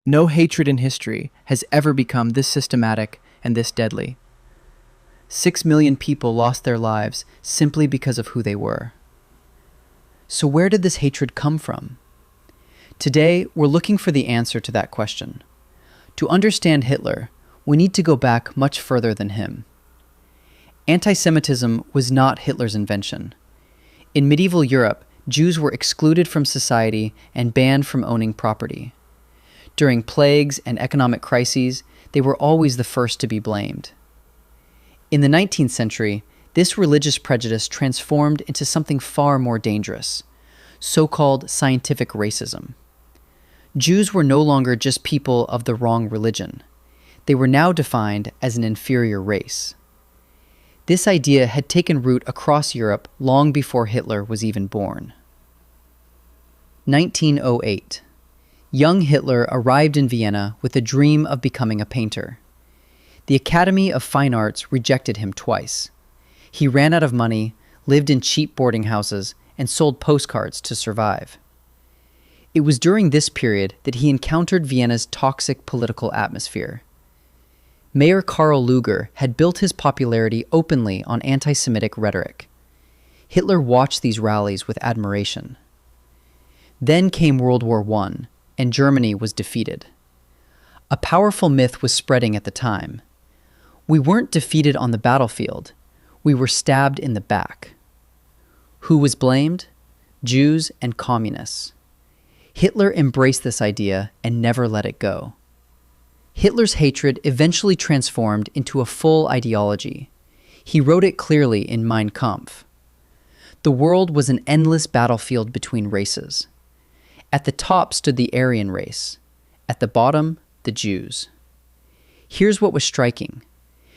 No hatred in history has ever become this systematic and this deadly. 6 million people lost their lives simply because of who they were. So where did this hatred come from? Today, we're looking for the answer to that question. To understand Hitler, we need to go back much further than him. Antisemitism was not Hitler's invention. In medieval Europe, Jews were excluded from society and banned from owning property. During plagues and economic crises, they were always the first to be blamed. In the 19th century, this religious prejudice transformed into something far more dangerous, so-called scientific racism. Jews were no longer just people of the wrong religion. They were now defined as an inferior race. This idea had taken root across Europe long before Hitler was even born. 1908. Young Hitler arrived in Vienna with a dream of becoming a painter. The Academy of Fine Arts rejected him twice. He ran out of money, lived in cheap boarding houses, and sold postcards to survive. It was during this period that he encountered Vienna's toxic political atmosphere. Mayor Karl Lueger had built his popularity openly on anti-Semitic rhetoric. Hitler watched these rallies with admiration. Then came World War I, and Germany was defeated. A powerful myth was spreading at the time. We weren't defeated on the battlefield. We were stabbed in the back. Who was blamed? Jews and communists. Hitler embraced this idea and never let it go. Hitler's hatred eventually transformed into a full ideology. He wrote it clearly in Mein Kampf. The world was an endless battlefield between races. At the top stood the Aryan race. At the bottom, the Jews. Here's what was striking.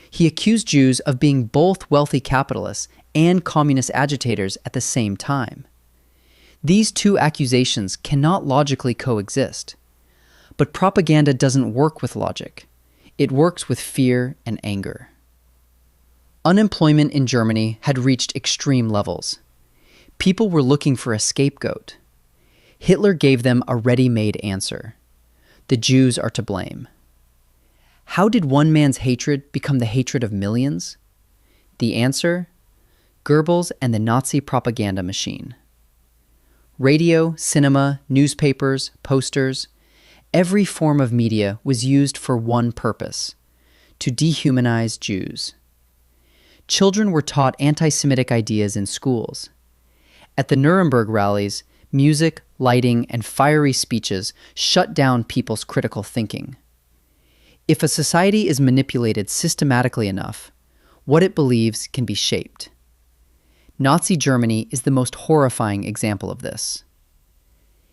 He accused Jews of being both wealthy capitalists and communist agitators at the same time. These two accusations cannot logically coexist. But propaganda doesn't work with logic. It works with fear and anger. Unemployment in Germany had reached extreme levels. People were looking for a scapegoat. Hitler gave them a ready-made answer. The Jews are to blame. How did one man's hatred become the hatred of millions? The answer? Goebbels and the Nazi propaganda machine. Radio, cinema, newspapers, posters, every form of media was used for one purpose: to dehumanize Jews. Children were taught anti-Semitic ideas in schools. At the Nuremberg rallies, music, lighting, and fiery speeches shut down people's critical thinking. If a society is manipulated systematically enough, what it believes can be shaped. Nazi Germany is the most horrifying example of this.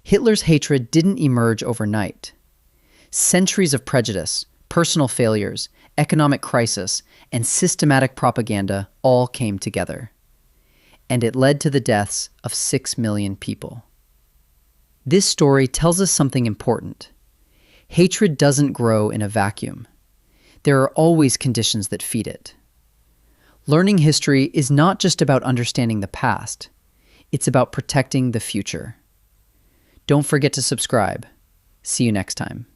Hitler's hatred didn't emerge overnight. Centuries of prejudice, personal failures, economic crisis, and systematic propaganda all came together. And it led to the deaths of 6 million people. This story tells us something important. Hatred doesn't grow in a vacuum. There are always conditions that feed it. Learning history is not just about understanding the past. It's about protecting the future. Don't forget to subscribe. See you next time.